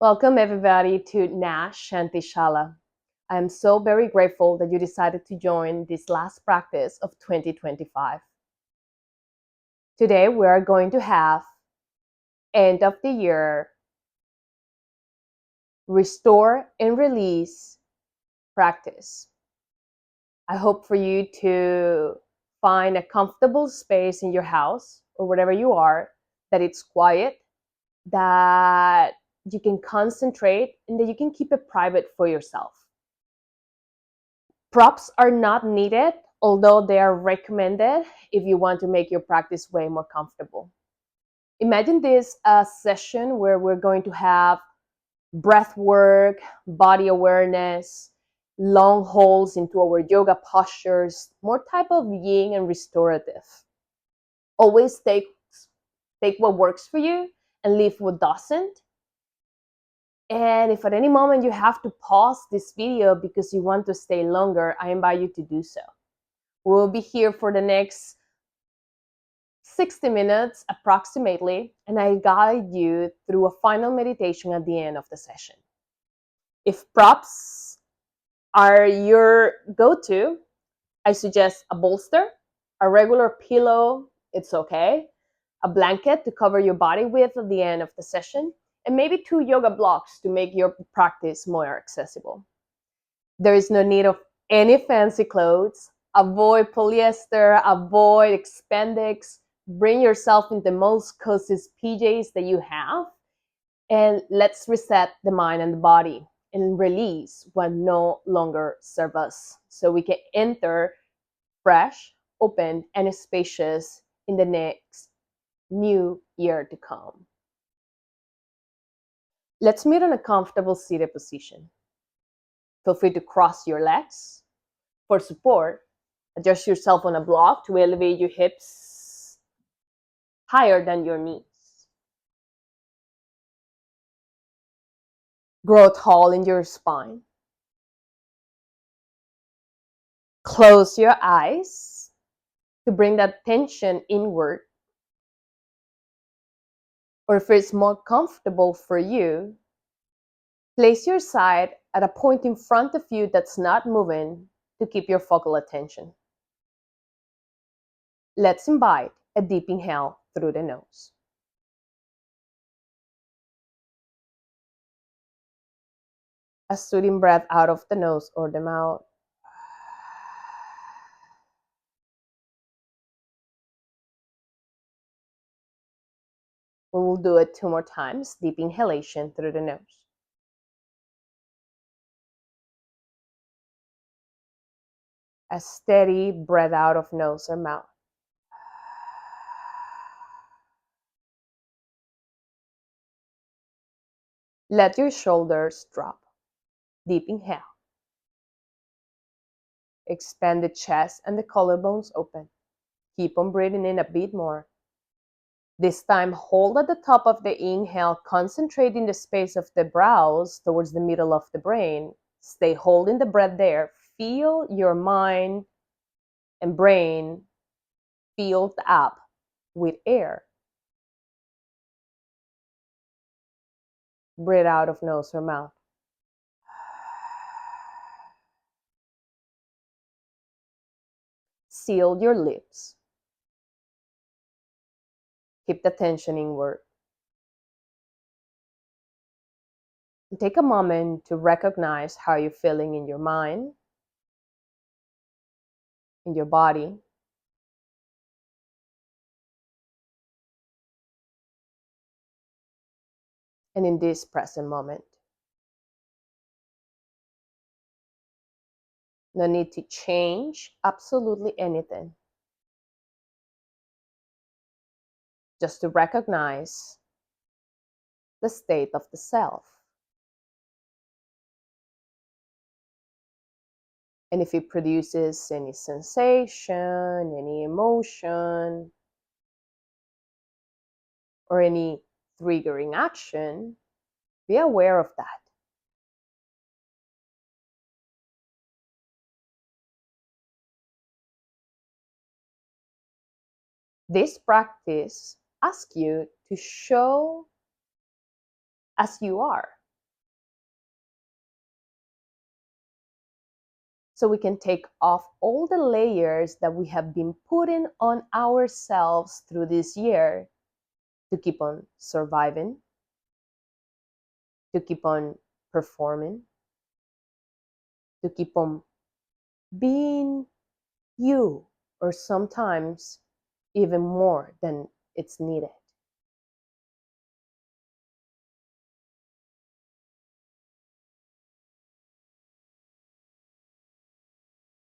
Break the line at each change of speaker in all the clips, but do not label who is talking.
Welcome everybody to Nash Shantishala. I am so very grateful that you decided to join this last practice of 2025. Today we are going to have end of the year restore and release practice. I hope for you to find a comfortable space in your house or wherever you are, that it's quiet, that you can concentrate, and that you can keep it private for yourself. Props are not needed, although they are recommended if you want to make your practice way more comfortable. Imagine this a session where we're going to have breath work, body awareness, long holds into our yoga postures, more type of yin and restorative. Always take what works for you and leave what doesn't. And if at any moment you have to pause this video because you want to stay longer, I invite you to do so. We'll be here for the next 60 minutes approximately, and I guide you through a final meditation at the end of the session. If props are your go-to, I suggest a bolster, a regular pillow, it's okay, a blanket to cover your body with at the end of the session, and maybe 2 yoga blocks to make your practice more accessible. There is no need of any fancy clothes. Avoid polyester, avoid spandex. Bring yourself in the most coziest PJs that you have. And let's reset the mind and the body and release what no longer serves us so we can enter fresh, open, and spacious in the next new year to come. Let's meet in a comfortable seated position. Feel free to cross your legs. For support, adjust yourself on a block to elevate your hips higher than your knees. Grow tall in your spine. Close your eyes to bring that tension inward. Or if it's more comfortable for you, place your side at a point in front of you that's not moving to keep your focal attention. Let's invite a deep inhale through the nose. A soothing breath out of the nose or the mouth. We will do it 2 more times. Deep inhalation through the nose. A steady breath out of nose or mouth. Let your shoulders drop. Deep inhale. Expand the chest and the collarbones open. Keep on breathing in a bit more. This time, hold at the top of the inhale, concentrating the space of the brows towards the middle of the brain. Stay holding the breath there. Feel your mind and brain filled up with air. Breathe out of nose or mouth. Seal your lips. Keep the tension inward. And take a moment to recognize how you're feeling in your mind, in your body, and in this present moment. No need to change absolutely anything. Just to recognize the state of the self. And if it produces any sensation, any emotion, or any triggering action, be aware of that. This practice asks you to show as you are, so we can take off all the layers that we have been putting on ourselves through this year to keep on surviving, to keep on performing, to keep on being you, or sometimes even more than it's needed.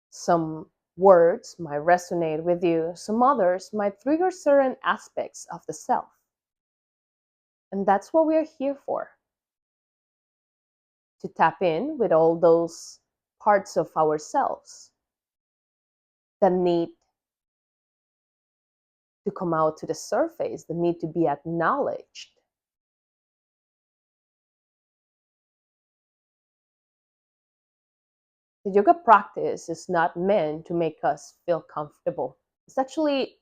Some words might resonate with you, some others might trigger certain aspects of the self. And that's what we are here for, to tap in with all those parts of ourselves that need to come out to the surface, that need to be acknowledged. The yoga practice is not meant to make us feel comfortable. It's actually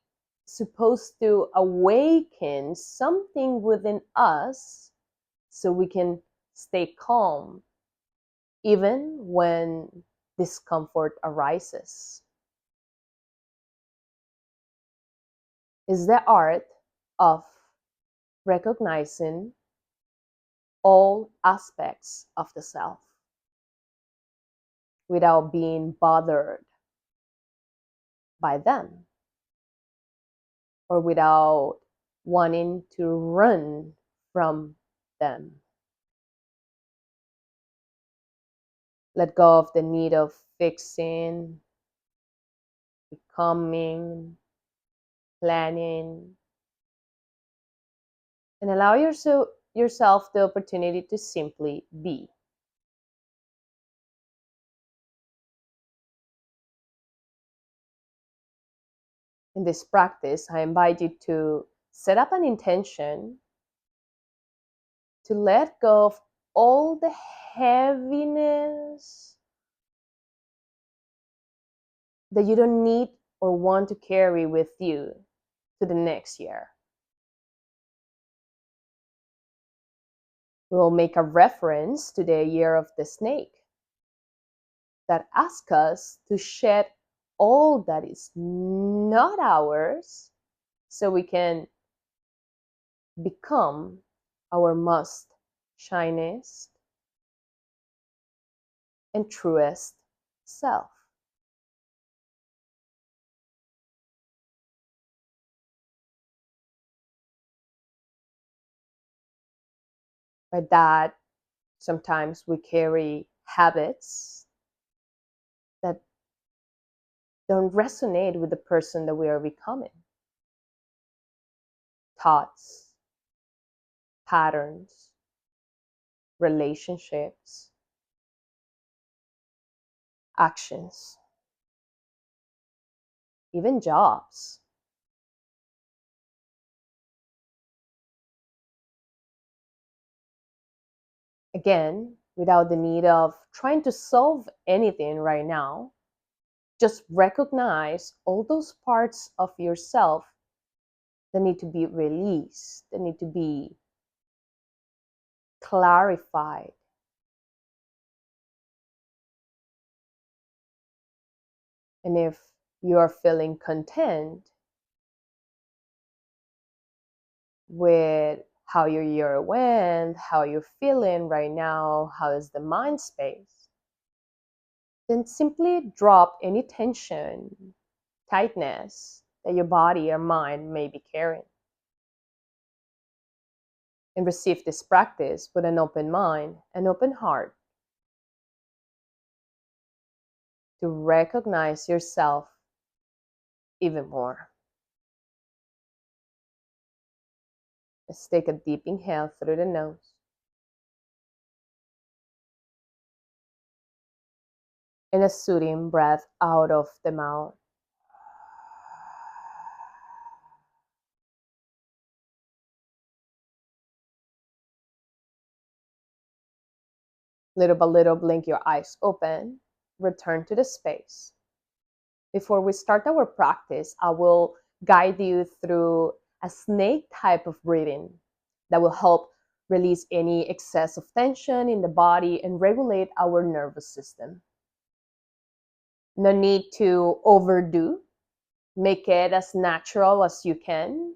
supposed to awaken something within us so we can stay calm even when discomfort arises. It's the art of recognizing all aspects of the self without being bothered by them, or without wanting to run from them. Let go of the need of fixing, becoming, planning, and allow yourself the opportunity to simply be. In this practice, I invite you to set up an intention to let go of all the heaviness that you don't need or want to carry with you to the next year. We'll make a reference to the year of the snake that asks us to shed all that is not ours so we can become our most shinest and truest self. By that, sometimes we carry habits that don't resonate with the person that we are becoming. Thoughts, patterns, relationships, actions, even jobs. Again, without the need of trying to solve anything right now, just recognize all those parts of yourself that need to be released, that need to be clarified. And if you are feeling content with how your year went, how you're feeling right now, how is the mind space, then simply drop any tension, tightness that your body or mind may be carrying. And receive this practice with an open mind, an open heart, to recognize yourself even more. Let's take a deep inhale through the nose and a soothing breath out of the mouth. Little by little, blink your eyes open, return to the space. Before we start our practice, I will guide you through a snake type of breathing that will help release any excess of tension in the body and regulate our nervous system. No need to overdo. Make it as natural as you can.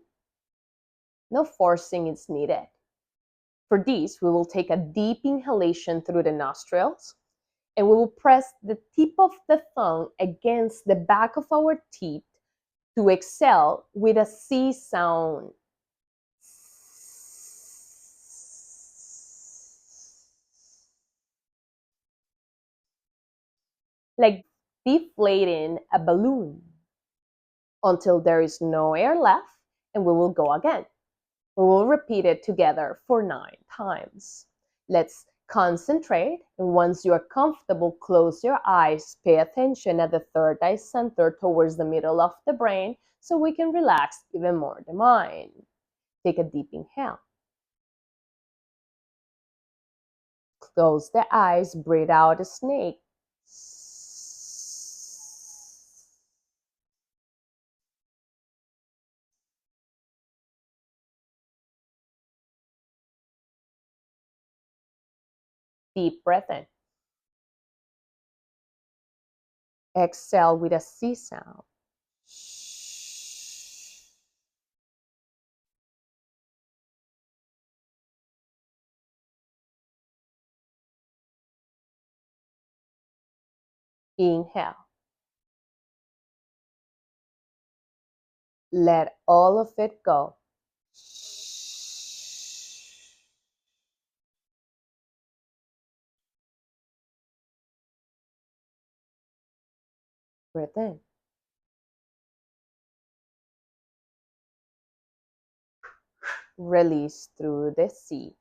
No forcing is needed. For this, we will take a deep inhalation through the nostrils and we will press the tip of the tongue against the back of our teeth to exhale with a C sound. Like deflating a balloon until there is no air left, and we will go again. We will repeat it together for 9 times. Let's concentrate, and once you are comfortable, close your eyes. Pay attention at the third eye center towards the middle of the brain so we can relax even more the mind. Take a deep inhale. Close the eyes, breathe out a snake. Deep breath in. Exhale with a C sound. Inhale. Let all of it go. Breathe in. Release through the C.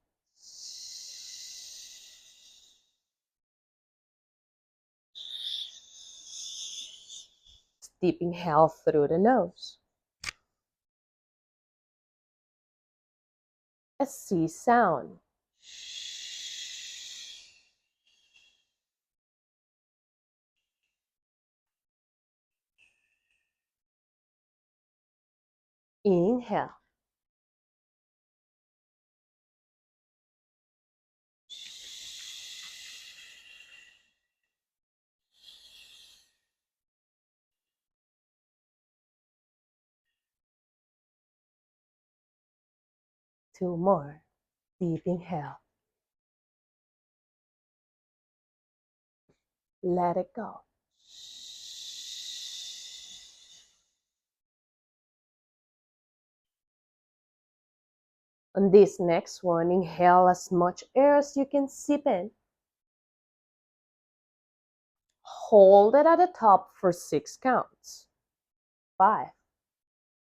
Deep inhale through the nose. A C sound. Inhale. Two more. Deep inhale. Let it go. On this next one, inhale as much air as you can sip in. Hold it at the top for 6 counts. 5,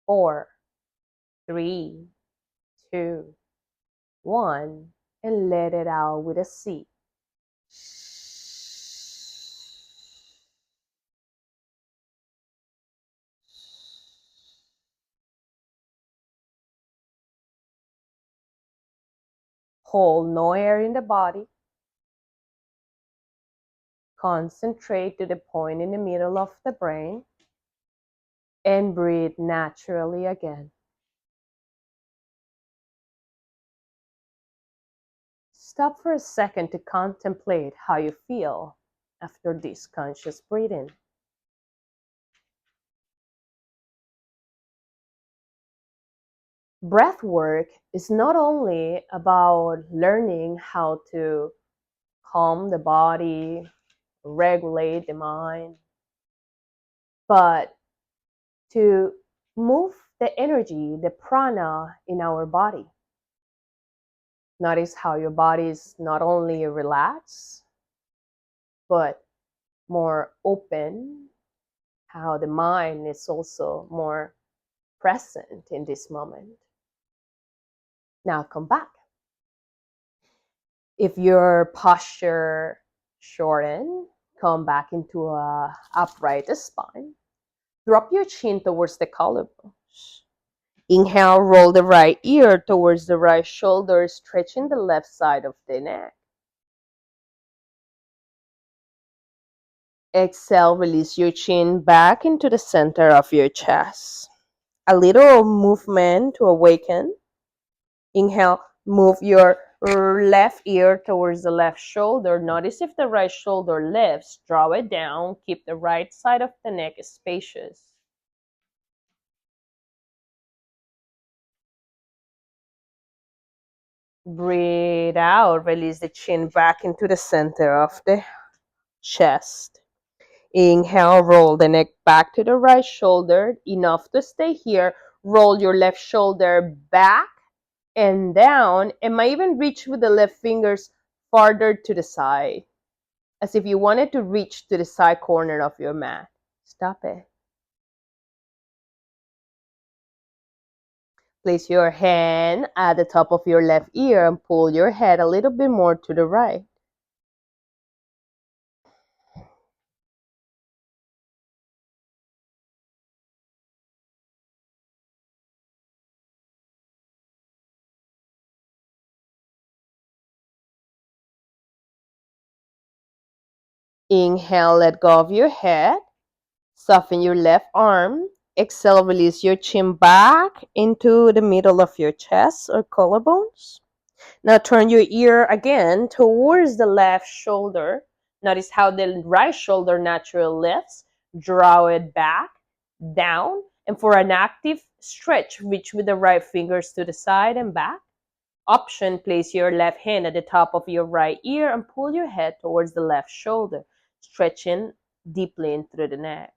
4, 3, 2, 1, and let it out with a C. Hold no air in the body. Concentrate to the point in the middle of the brain and breathe naturally again. Stop for a second to contemplate how you feel after this conscious breathing. Breath work is not only about learning how to calm the body, regulate the mind, but to move the energy, the prana in our body. Notice how your body is not only relaxed, but more open, how the mind is also more present in this moment. Now come back. If your posture shorten, come back into a upright spine. Drop your chin towards the collarbone. Inhale, roll the right ear towards the right shoulder, stretching the left side of the neck. Exhale, release your chin back into the center of your chest. A little movement to awaken. Inhale, move your Left ear towards the left shoulder. Notice if the right shoulder lifts, draw it down. Keep the right side of the neck spacious. Breathe out. Release the chin back into the center of the chest. Inhale, roll the neck back to the right shoulder. Enough to stay here. Roll your left shoulder back and down, and might even reach with the left fingers farther to the side, as if you wanted to reach to the side corner of your mat. Stop it. Place your hand at the top of your left ear and pull your head a little bit more to the right. Inhale, let go of your head. Soften your left arm. Exhale, release your chin back into the middle of your chest or collarbones. Now turn your ear again towards the left shoulder. Notice how the right shoulder naturally lifts. Draw it back, down, and for an active stretch, reach with the right fingers to the side and back. Option, place your left hand at the top of your right ear and pull your head towards the left shoulder, stretching deeply in through the neck.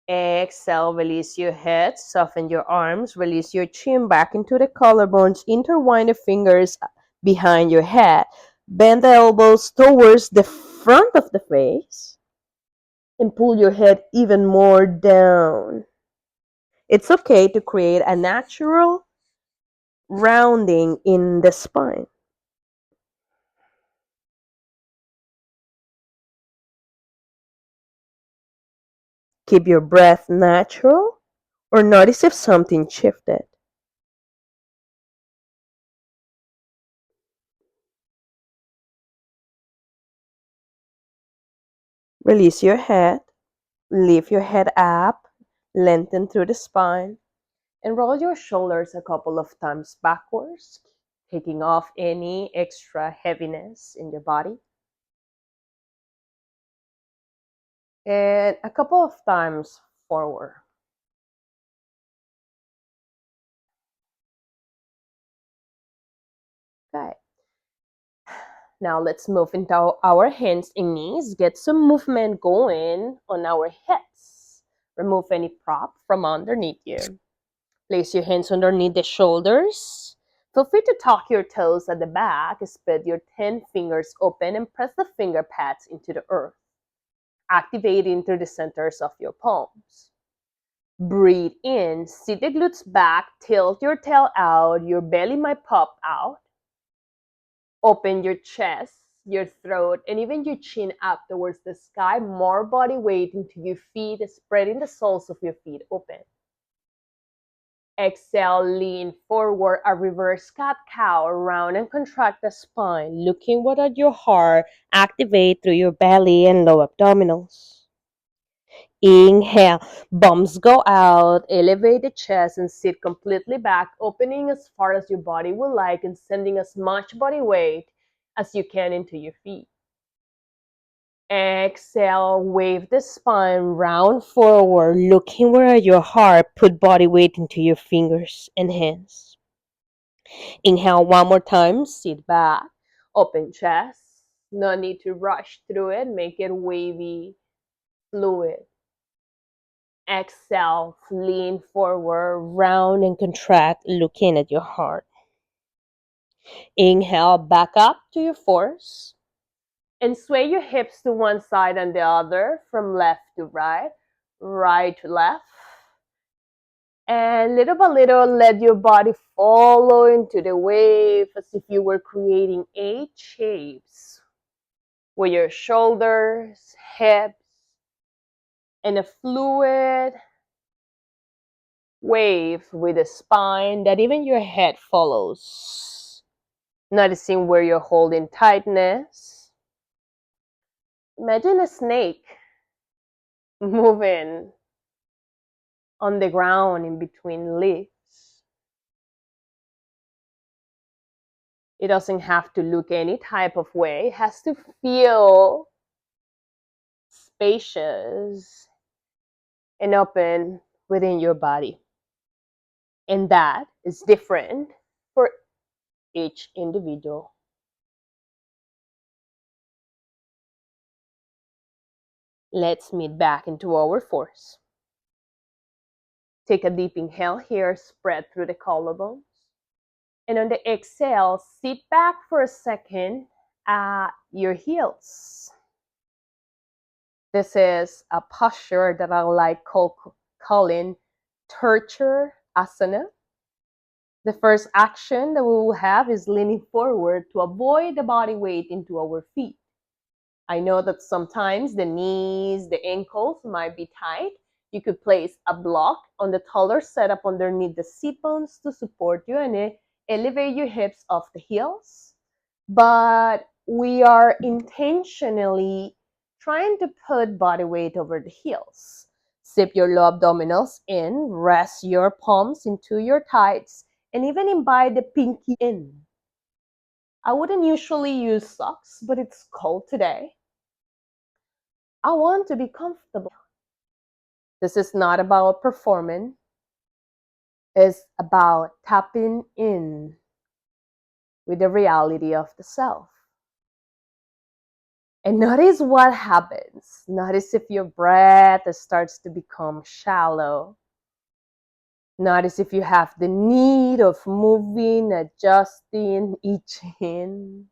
Exhale, release your head, soften your arms, release your chin back into the collarbones, intertwine the fingers behind your head, bend the elbows towards the front of the face, and pull your head even more down. It's okay to create a natural rounding in the spine. Keep your breath natural or notice if something shifted. Release your head, lift your head up, lengthen through the spine, and roll your shoulders a couple of times backwards, taking off any extra heaviness in your body. And a couple of times forward. Okay. Now let's move into our hands and knees. Get some movement going on our hips. Remove any prop from underneath you. Place your hands underneath the shoulders. Feel free to tuck your toes at the back. Spread your 10 fingers open and press the finger pads into the earth. Activate into the centers of your palms. Breathe in, sit the glutes back, tilt your tail out, your belly might pop out. Open your chest, your throat, and even your chin up towards the sky. More body weight into your feet, spreading the soles of your feet open. Exhale, lean forward, a reverse cat cow, round and contract the spine, looking what at your heart, activate through your belly and low abdominals. Inhale, bumps go out, elevate the chest and sit completely back, opening as far as your body will like and sending as much body weight as you can into your feet. Exhale, wave the spine round forward, looking where at your heart, put body weight into your fingers and hands. Inhale one more time, sit back, open chest. No need to rush through it, make it wavy, fluid. Exhale, lean forward, round and contract, looking at your heart. Inhale, back up to your force. And sway your hips to one side and the other, from left to right, right to left. And little by little, let your body follow into the wave as if you were creating 8 shapes with your shoulders, hips, and a fluid Wave with a spine that even your head follows. Noticing where you're holding tightness. Imagine a snake moving on the ground in between leaves. It doesn't have to look any type of way. It has to feel spacious and open within your body. And that is different for each individual. Let's meet back into our force. Take a deep inhale here, spread through the collarbones. And on the exhale, sit back for a second at your heels. This is a posture that I like calling torture asana. The first action that we will have is leaning forward to avoid the body weight into our feet. I know that sometimes the knees, the ankles might be tight. You could place a block on the taller setup underneath the sit bones to support you and elevate your hips off the heels. But we are intentionally trying to put body weight over the heels. Zip your low abdominals in, rest your palms into your thighs, and even invite the pinky in. I wouldn't usually use socks, but it's cold today. I want to be comfortable. This is not about performing. It's about tapping in with the reality of the self. And notice what happens. Notice if your breath starts to become shallow. Notice if you have the need of moving, adjusting each in.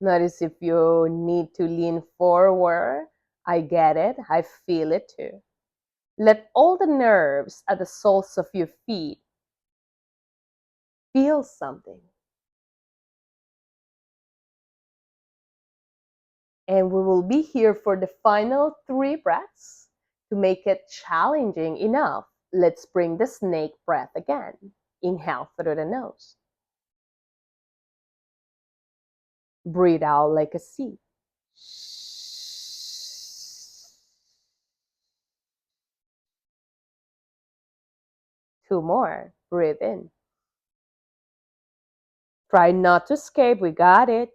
Notice if you need to lean forward. I get it. I feel it too. Let all the nerves at the soles of your feet feel something. And we will be here for the final 3 breaths to make it challenging enough. Let's bring the snake breath again. Inhale through the nose. Breathe out like a sea. 2 more. Breathe in. Try not to escape. We got it.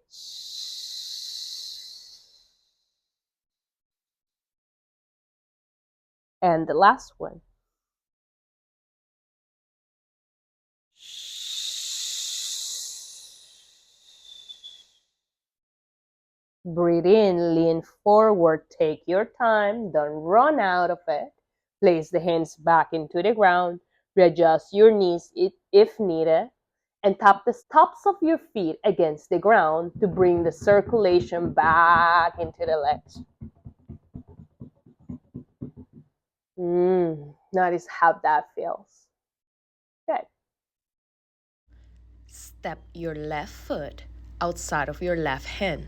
And the last one. Breathe in, lean forward, take your time, don't run out of it. Place the hands back into the ground, readjust your knees if needed, and tap the tops of your feet against the ground to bring the circulation back into the legs. Notice how that feels. Good. Step your left foot outside of your left hand.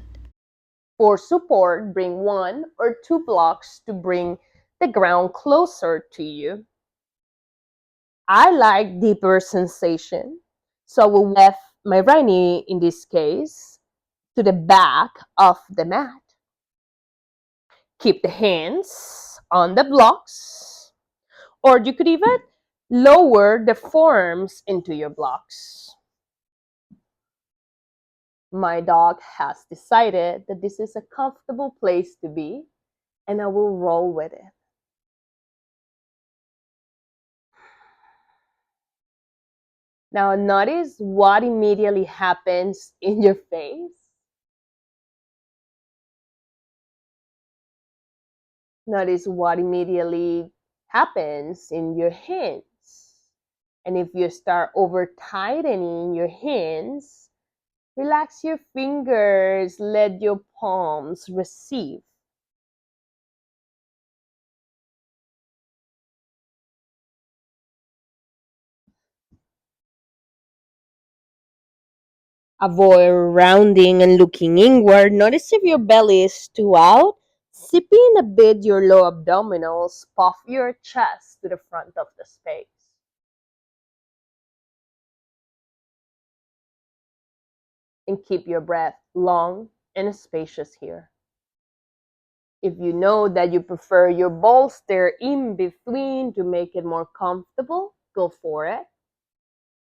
For support, bring 1 or 2 blocks to bring the ground closer to you. I like deeper sensation, so I will left my right knee, in this case, to the back of the mat. Keep the hands on the blocks, or you could even lower the forearms into your blocks. My dog has decided that this is a comfortable place to be, and I will roll with it. Now, notice what immediately happens in your face. Notice what immediately happens in your hands. And if you start over tightening your hands, relax your fingers, let your palms receive. Avoid rounding and looking inward. Notice if your belly is too out. Zip in a bit your low abdominals, puff your chest to the front of the space. And keep your breath long and spacious here. If you know that you prefer your bolster in between to make it more comfortable, go for it.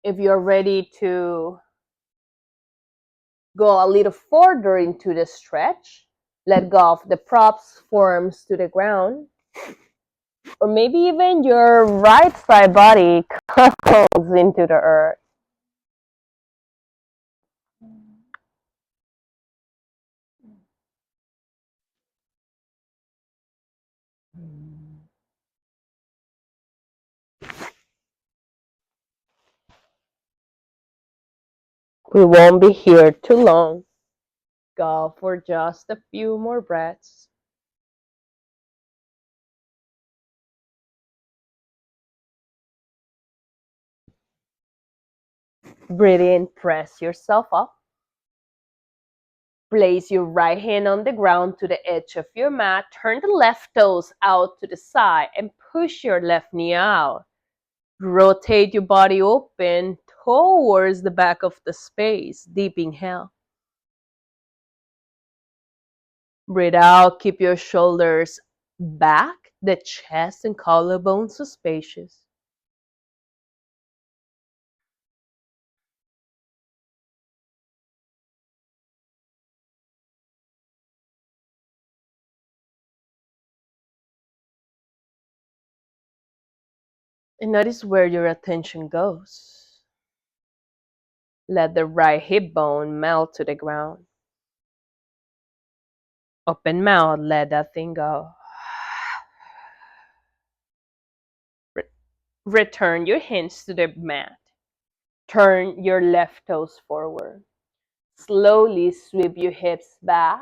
If you're ready to go a little further into the stretch, let go of the props, forearms to the ground, or maybe even your right side body curls into the earth. We won't be here too long. Go for just a few more breaths. Breathe in, press yourself up. Place your right hand on the ground to the edge of your mat. Turn the left toes out to the side and push your left knee out. Rotate your body open towards the back of the space. Deep inhale. Breathe out. Keep your shoulders back, the chest and collarbones are spacious. And notice where your attention goes. Let the right hip bone melt to the ground. Open mouth, let that thing go. Return your hands to the mat. Turn your left toes forward. Slowly sweep your hips back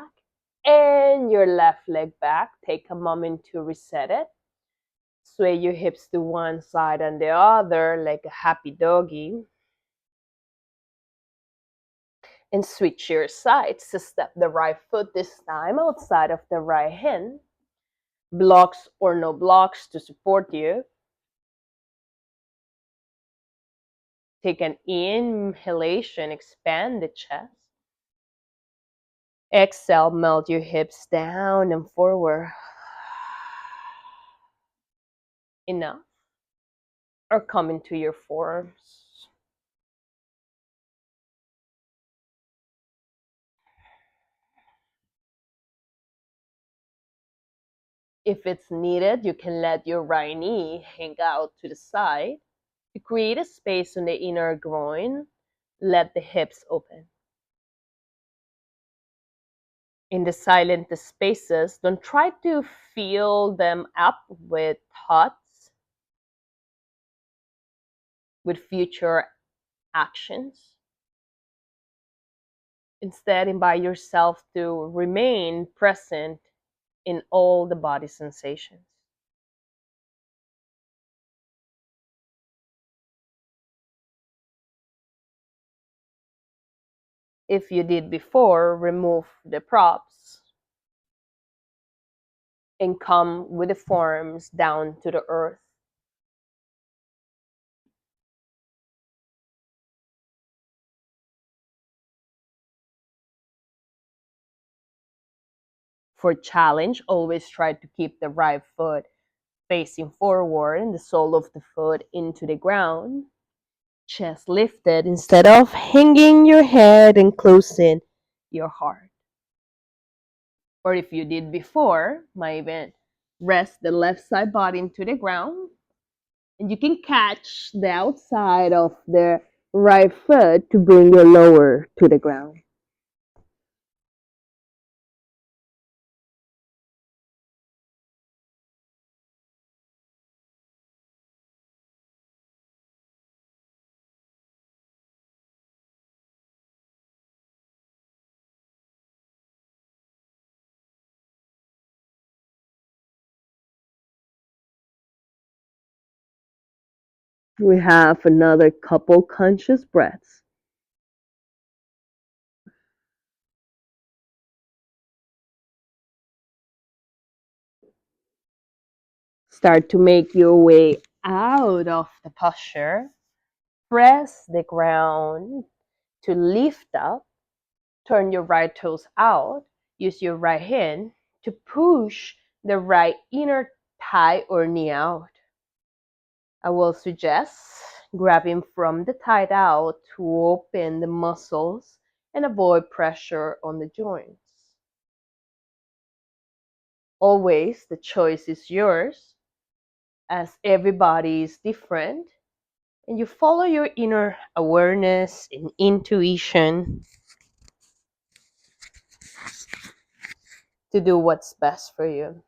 and your left leg back. Take a moment to reset it. Sway your hips to one side and the other like a happy doggy. And switch your sides to step the right foot this time outside of the right hand. Blocks or no blocks to support you. Take an inhalation, expand the chest. Exhale, melt your hips down and forward. Enough. Or come into your forearms. If it's needed, you can let your right knee hang out to the side. To create a space on the inner groin, let the hips open. In the silent spaces, don't try to fill them up with thoughts, with future actions. Instead, invite yourself to remain present in all the body sensations. If you did before, remove the props and come with the forearms down to the earth. For challenge, always try to keep the right foot facing forward and the sole of the foot into the ground. Chest lifted instead of hanging your head and closing your heart. Or if you did before, maybe rest the left side body into the ground. And you can catch the outside of the right foot to bring your lower to the ground. We have another couple conscious breaths. Start to make your way out of the posture. Press the ground to lift up. Turn your right toes out. Use your right hand to push the right inner thigh or knee out. I will suggest grabbing from the thigh out to open the muscles and avoid pressure on the joints. Always, the choice is yours, as everybody is different, and you follow your inner awareness and intuition to do what's best for you.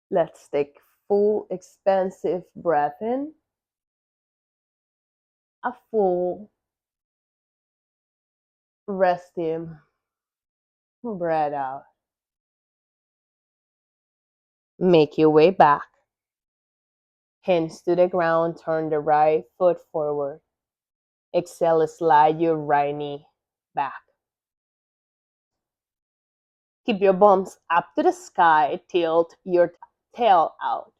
Let's take full expansive breath in, a full resting breath out. Make your way back. Hands to the ground, turn the right foot forward. Exhale, slide your right knee back. Keep your bums up to the sky, tilt your tail out.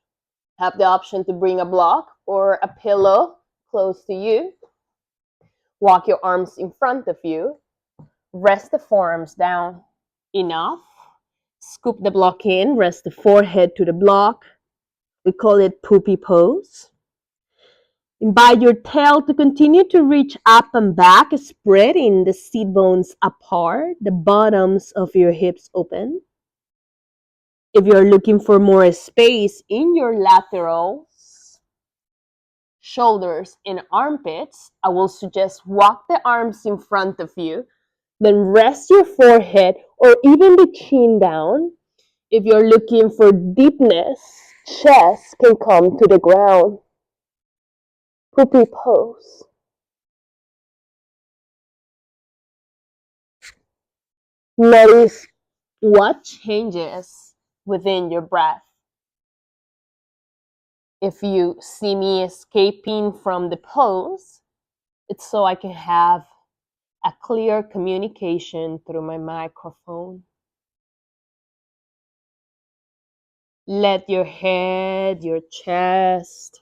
Have the option to bring a block or a pillow close to you. Walk your arms in front of you. Rest the forearms down. Enough. Scoop the block in, rest the forehead to the block. We call it poopy pose. Invite your tail to continue to reach up and back, spreading the seat bones apart, the bottoms of your hips open. If you're looking for more space in your laterals, shoulders, and armpits, I will suggest walk the arms in front of you, then rest your forehead or even the chin down. If you're looking for deepness, chest can come to the ground. Poopy pose. Notice what changes within your breath. If you see me escaping from the pose, it's so I can have a clear communication through my microphone. Let your head, your chest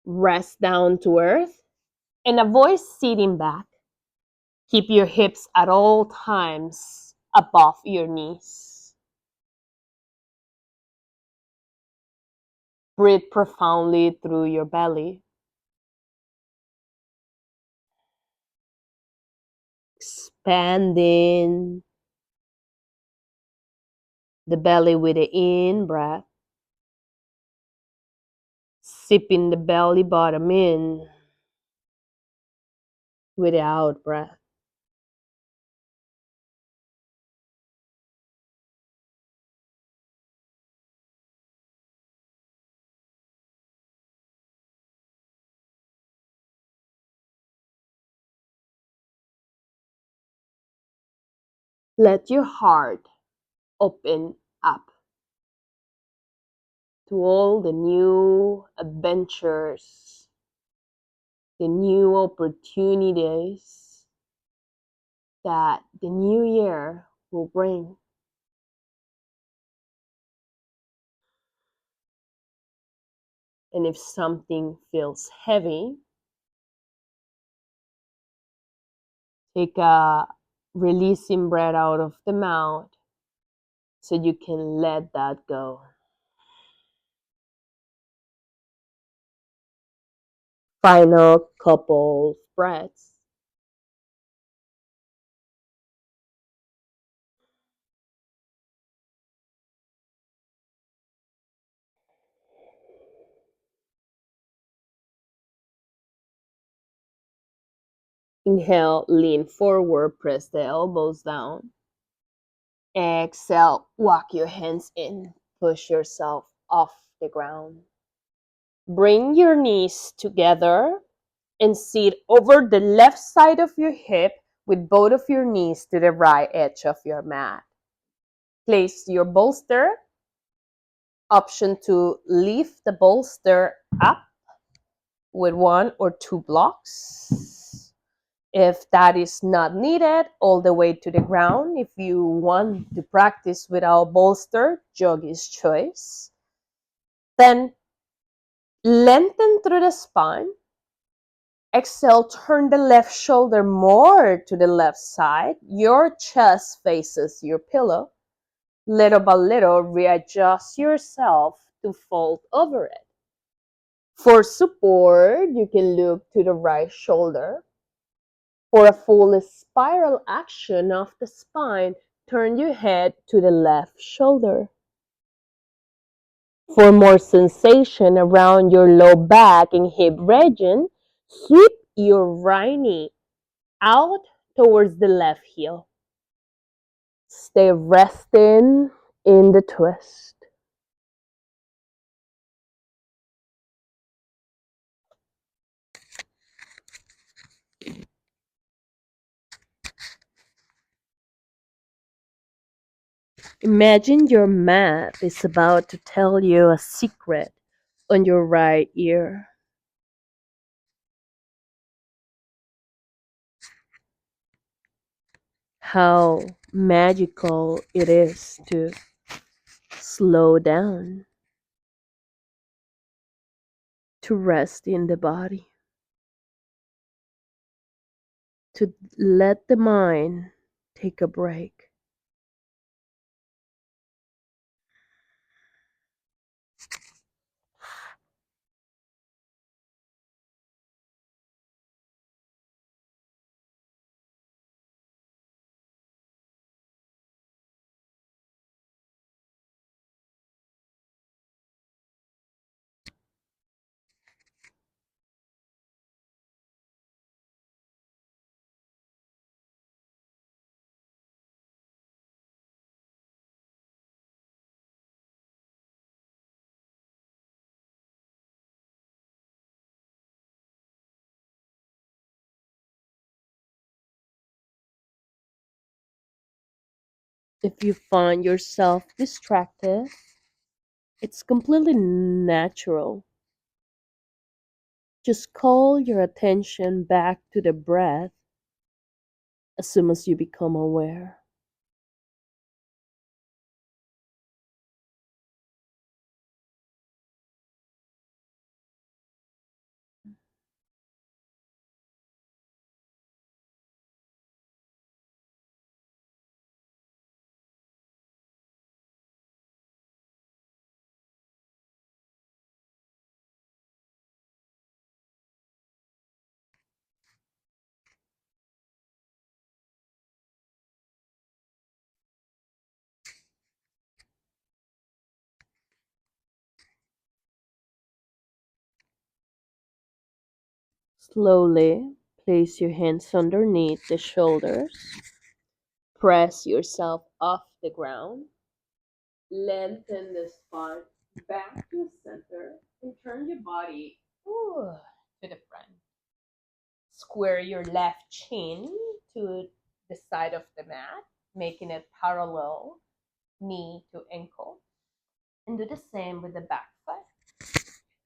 rest down to earth and avoid sitting back. Keep your hips at all times above your knees. Breathe profoundly through your belly. Expanding the belly with the in breath. Sipping the belly bottom in with the out breath. Let your heart open up to all the new adventures, the new opportunities that the new year will bring. And if something feels heavy, take a releasing breath out of the mouth so you can let that go. Final couple breaths. Inhale, lean forward, press the elbows down. Exhale, walk your hands in, push yourself off the ground. Bring your knees together and sit over the left side of your hip with both of your knees to the right edge of your mat. Place your bolster. Option to lift the bolster up with 1 or 2 blocks. If that is not needed, all the way to the ground. If you want to practice without bolster, yogi's choice. Then lengthen through the spine. Exhale, turn the left shoulder more to the left side. Your chest faces your pillow. Little by little, readjust yourself to fold over it. For support, you can look to the right shoulder. For a full spiral action of the spine, turn your head to the left shoulder. For more sensation around your low back and hip region, sweep your right knee out towards the left heel. Stay resting in the twist. Imagine your mat is about to tell you a secret on your right ear. How magical it is to slow down, to rest in the body, to let the mind take a break. If you find yourself distracted, it's completely natural. Just call your attention back to the breath as soon as you become aware. Slowly place your hands underneath the shoulders. Press yourself off the ground. Lengthen the spine back to center and turn your body to the front. Square your left chin to the side of the mat, making it parallel knee to ankle. And do the same with the back foot.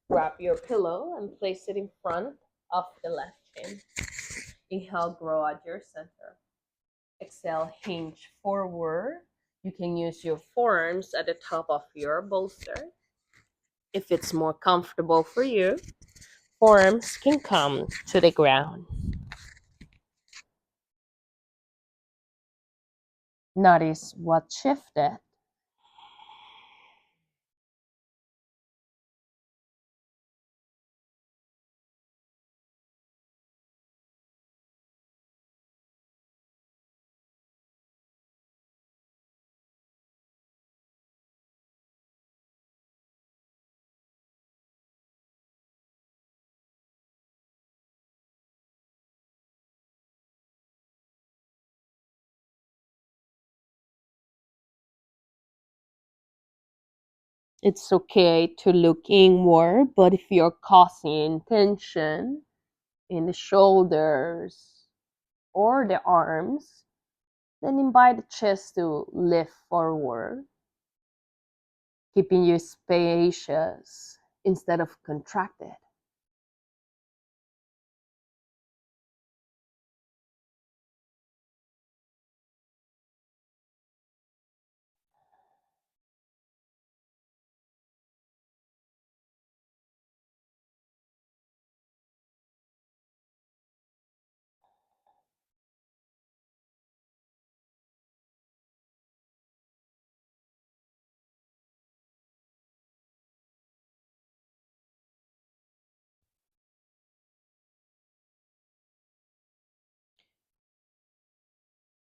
Grab your pillow and place it in front of the left chin. Inhale, grow at your center. Exhale, hinge forward. You can use your forearms at the top of your bolster. If it's more comfortable for you, forearms can come to the ground. Notice what shifted. It's okay to look inward, but if you're causing tension in the shoulders or the arms, then invite the chest to lift forward, keeping you spacious instead of contracted.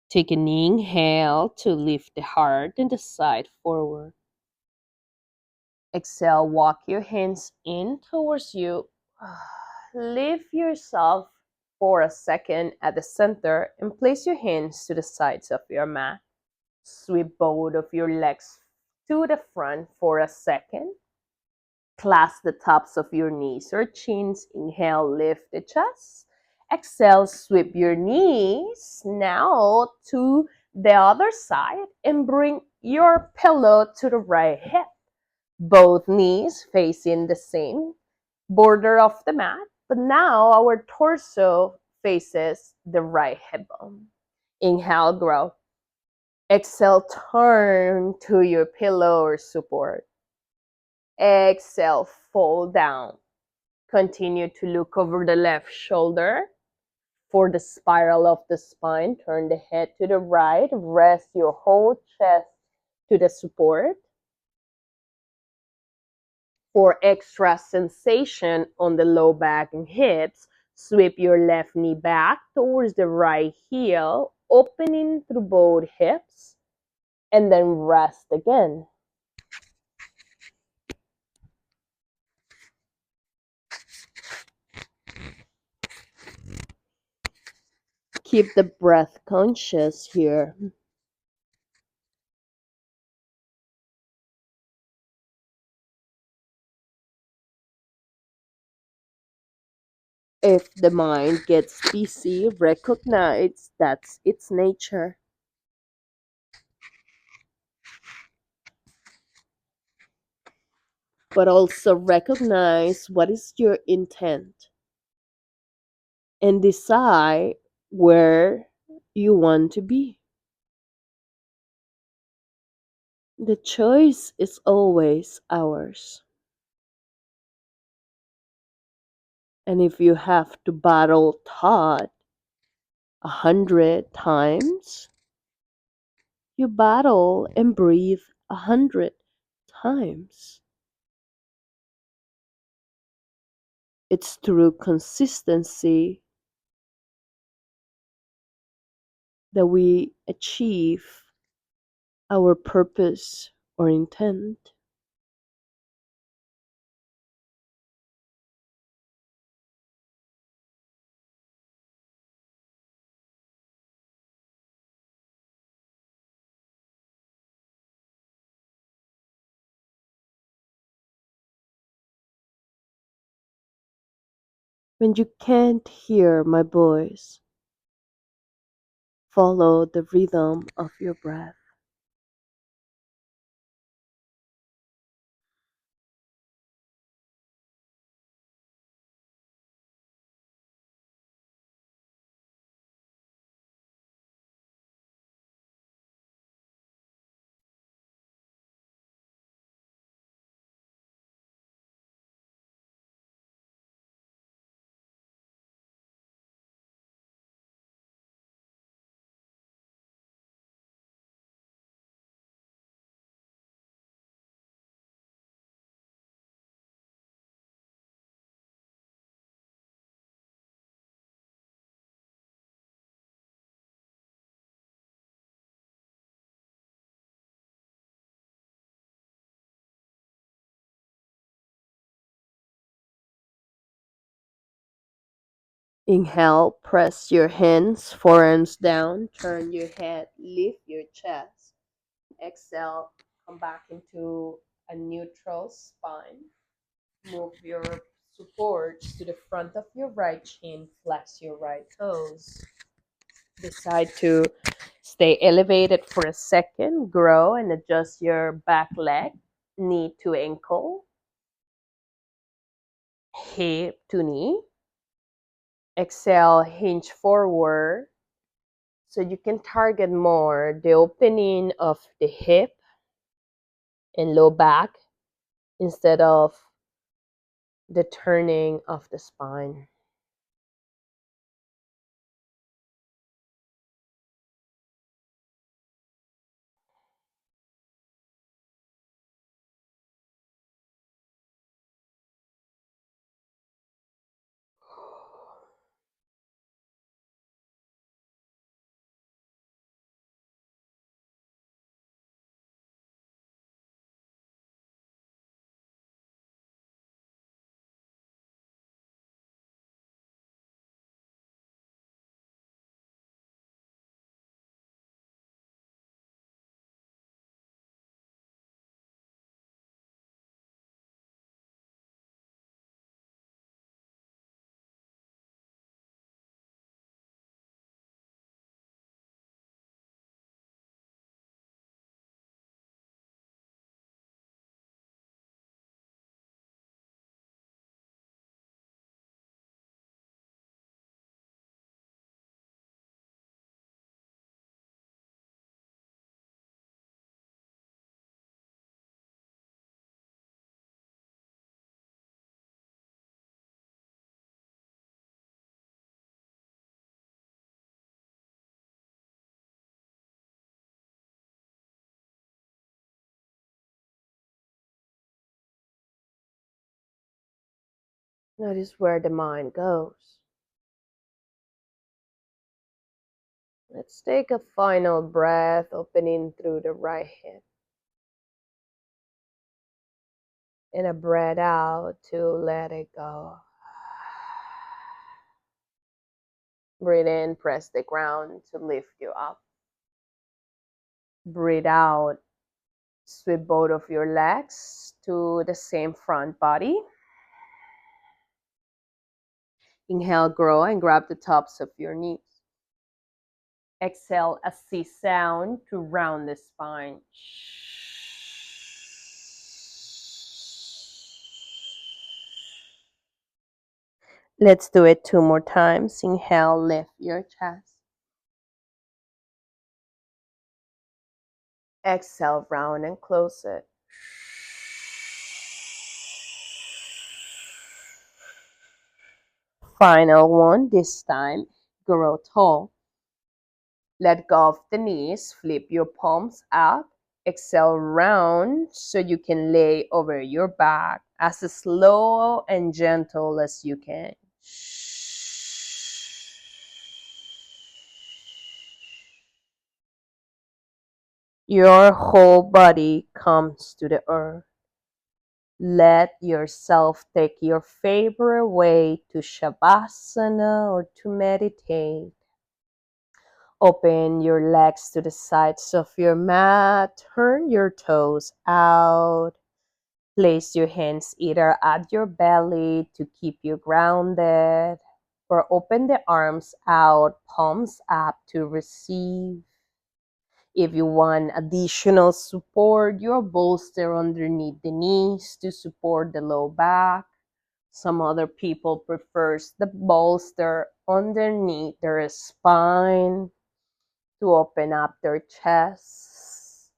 Take an inhale to lift the heart and the side forward. Exhale, walk your hands in towards you. Lift yourself for a second at the center and place your hands to the sides of your mat. Sweep both of your legs to the front for a second. Clasp the tops of your knees or chins. Inhale, lift the chest. Exhale, sweep your knees now to the other side and bring your pillow to the right hip. Both knees facing the same border of the mat, but now our torso faces the right hip bone. Inhale, grow. Exhale, turn to your pillow or support. Exhale, fold down. Continue to look over the left shoulder for the spiral of the spine. Turn the head to the right. Rest your whole chest to the support. For extra sensation on the low back and hips, sweep your left knee back towards the right heel, opening through both hips, and then rest again. Keep the breath conscious here. If the mind gets busy, recognize that's its nature. But also recognize what is your intent and decide where you want to be. The choice is always ours. And if you have to battle thought 100 times, you battle and breathe 100 times. It's through consistency that we achieve our purpose or intent. When you can't hear my voice, follow the rhythm of your breath. Inhale, press your hands, forearms down, turn your head, lift your chest. Exhale, come back into a neutral spine. Move your supports to the front of your right shin, flex your right toes. Decide to stay elevated for a second, grow and adjust your back leg, knee to ankle, hip to knee. Exhale, hinge forward so you can target more the opening of the hip and low back instead of the turning of the spine. Notice where the mind goes. Let's take a final breath, opening through the right hip. And a breath out to let it go. Breathe in, press the ground to lift you up. Breathe out, sweep both of your legs to the same front body. Inhale, grow, and grab the tops of your knees. Exhale, a C sound to round the spine. Let's do it 2 more times. Inhale, lift your chest. Exhale, round and close it. Final one, this time, grow tall. Let go of the knees, flip your palms up. Exhale, round so you can lay over your back as slow and gentle as you can. Your whole body comes to the earth. Let yourself take your favorite way to Shavasana or to meditate. Open your legs to the sides of your mat. Turn your toes out. Place your hands either at your belly to keep you grounded, or open the arms out, palms up to receive. If you want additional support, your bolster underneath the knees to support the low back. Some other people prefers the bolster underneath their spine to open up their chests.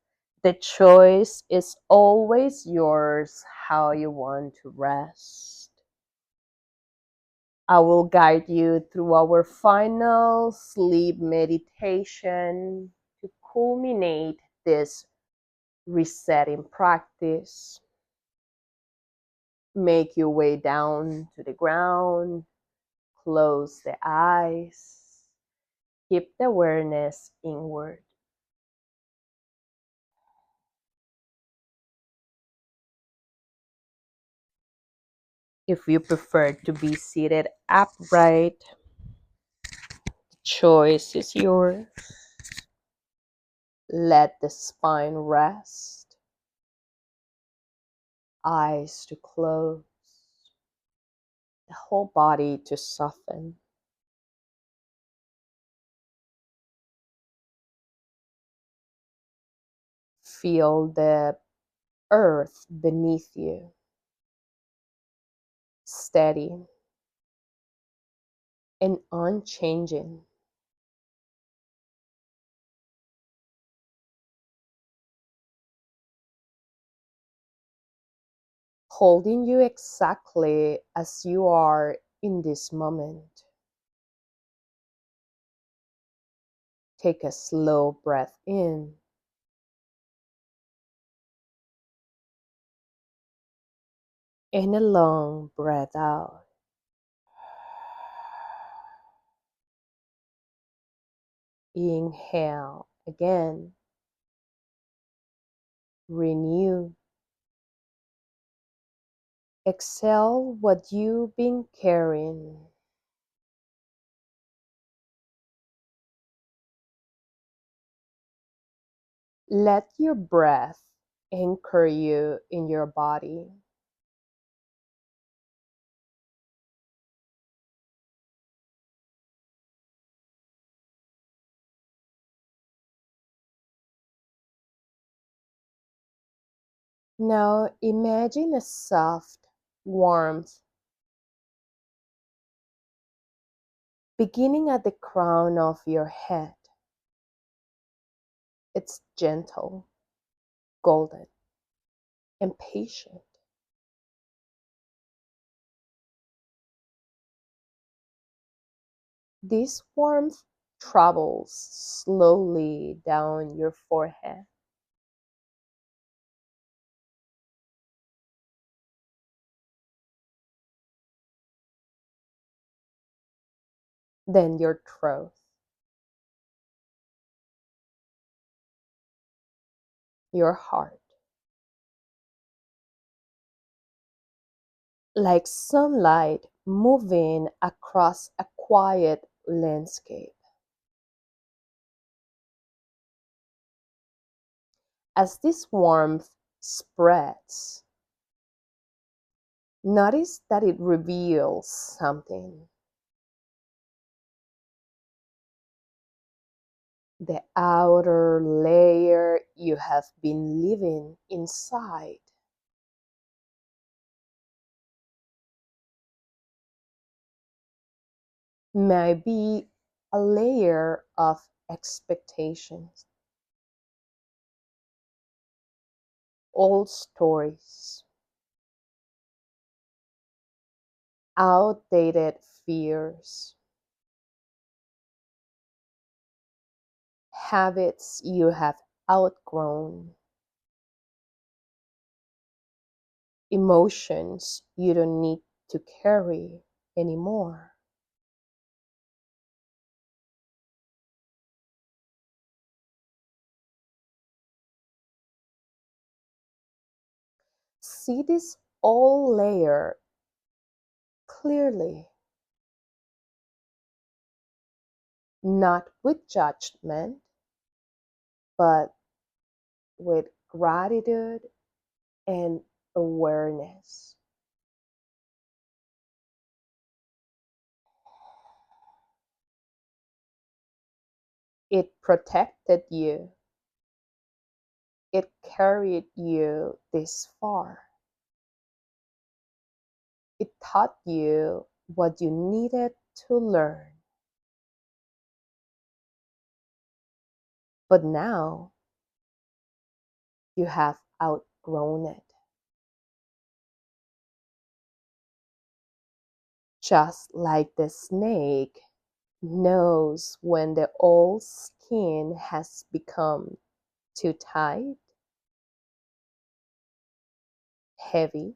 The choice is always yours how you want to rest. I will guide you through our final sleep meditation to culminate this resetting practice. Make your way down to the ground, close the eyes, keep the awareness inward. If you prefer to be seated upright, the choice is yours. Let the spine rest, eyes to close, the whole body to soften. Feel the earth beneath you, steady and unchanging. Holding you exactly as you are in this moment. Take a slow breath in and a long breath out. Inhale again. Renew. Exhale what you've been carrying. Let your breath anchor you in your body. Now imagine a soft warmth beginning at the crown of your head. It's gentle, golden, and patient. This warmth travels slowly down your forehead, then your truth, your heart. Like sunlight moving across a quiet landscape. As this warmth spreads, notice that it reveals something. The outer layer you have been living inside. Might be a layer of expectations, old stories, outdated fears, habits you have outgrown, emotions you don't need to carry anymore. See this old layer clearly, not with judgment, but with gratitude and awareness. It protected you, it carried you this far, it taught you what you needed to learn. But now you have outgrown it. Just like the snake knows when the old skin has become too tight, heavy,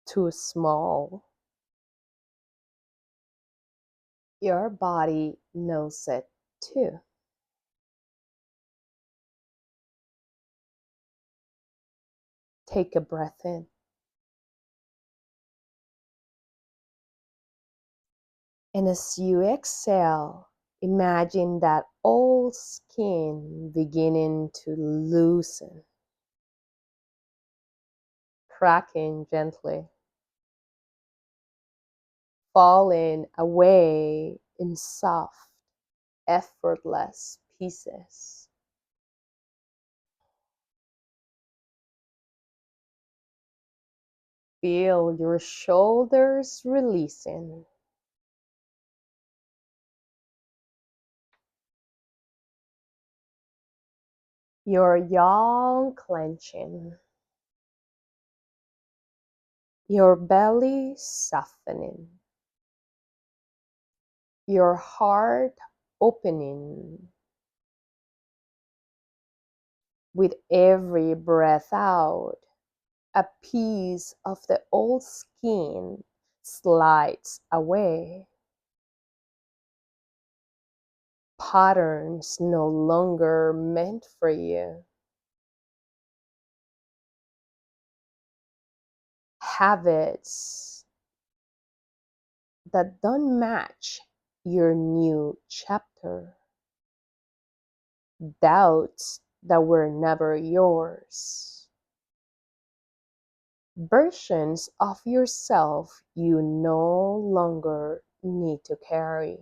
too small, your body knows it too. Take a breath in. And as you exhale, imagine that old skin beginning to loosen, cracking gently, falling away in soft, effortless pieces. Feel your shoulders releasing, your jaw clenching, your belly softening, your heart opening. With every breath out, a piece of the old skin slides away. Patterns no longer meant for you. Habits that don't match your new chapter. Doubts that were never yours. Versions of yourself you no longer need to carry.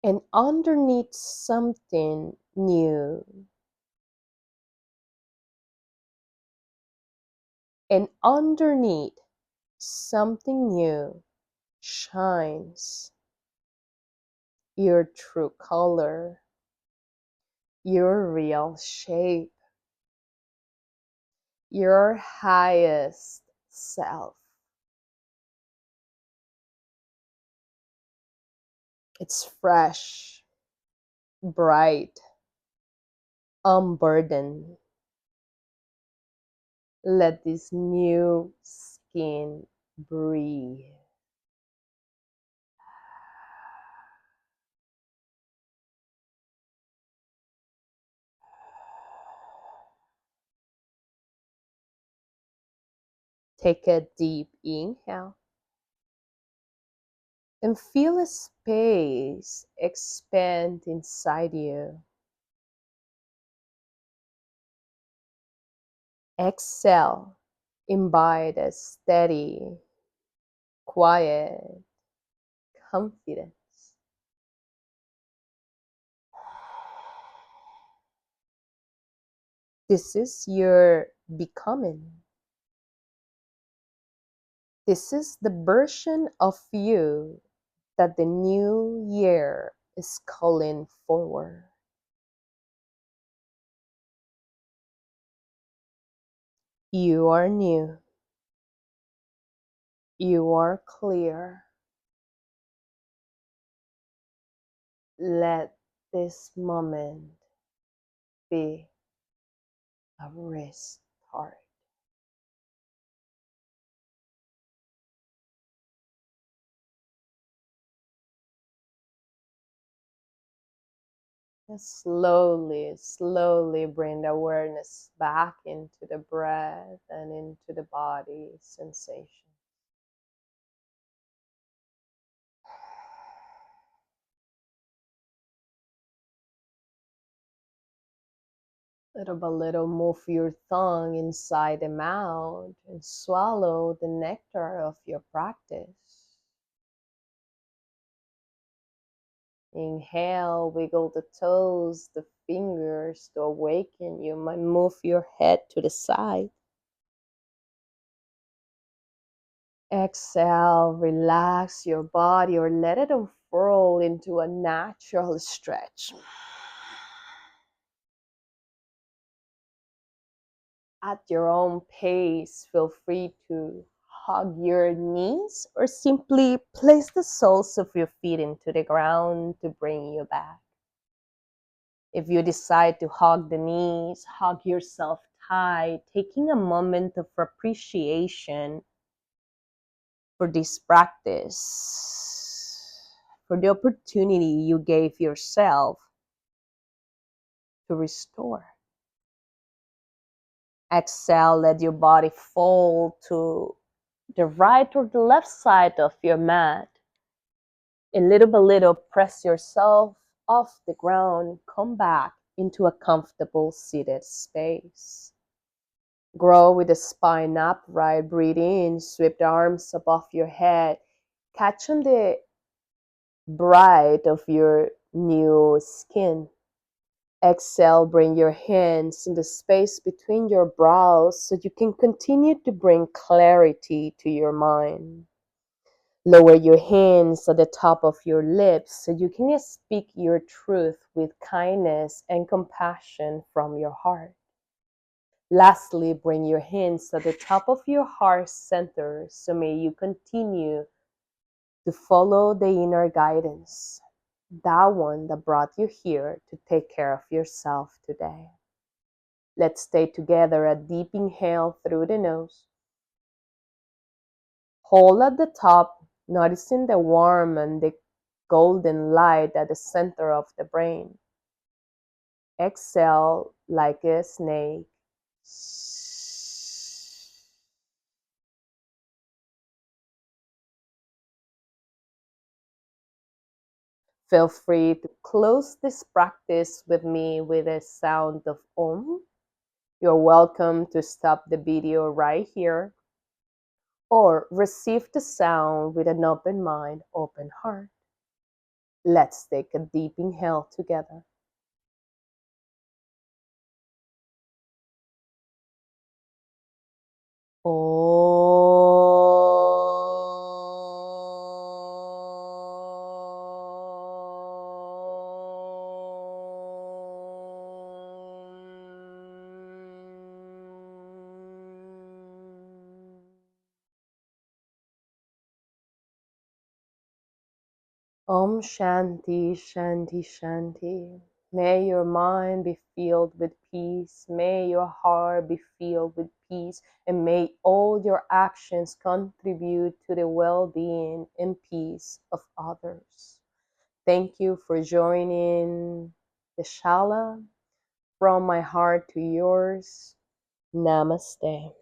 And underneath something new. And underneath something new shines your true color, your real shape, your highest self. It's fresh, bright, unburdened, Let this new skin breathe. Take a deep inhale and feel a space expand inside you. Exhale, invite a steady, quiet confidence. This is your becoming. This is the version of you that the new year is calling forward. You are new. You are clear. Let this moment be a restart. And slowly, slowly bring the awareness back into the breath and into the body sensation. Little by little, move your tongue inside the mouth and swallow the nectar of your practice. Inhale, wiggle the toes, the fingers to awaken. You might move your head to the side. Exhale, relax your body or let it unfurl into a natural stretch. At your own pace, feel free to hug your knees or simply place the soles of your feet into the ground to bring you back. If you decide to hug the knees, hug yourself tight, taking a moment of appreciation for this practice, for the opportunity you gave yourself to restore. Exhale, let your body fall to the right or the left side of your mat. And little by little, press yourself off the ground, come back into a comfortable seated space. Grow with the spine upright, breathe in, sweep the arms above your head, catch on the bright of your new skin. Exhale, bring your hands in the space between your brows so you can continue to bring clarity to your mind. Lower your hands at the top of your lips so you can speak your truth with kindness and compassion from your heart. Lastly, bring your hands at the top of your heart center so may you continue to follow the inner guidance, that one that brought you here to take care of yourself today. Let's stay together. A deep inhale through the nose. Hold at the top, noticing the warm and the golden light at the center of the brain. Exhale like a snake. Feel free to close this practice with me with a sound of Om. You're welcome to stop the video right here or receive the sound with an open mind, open heart. Let's take a deep inhale together. Om Shanti, Shanti, Shanti. May your mind be filled with peace. May your heart be filled with peace, and may all your actions contribute to the well being and peace of others. Thank you for joining the Shala. From my heart to yours, Namaste.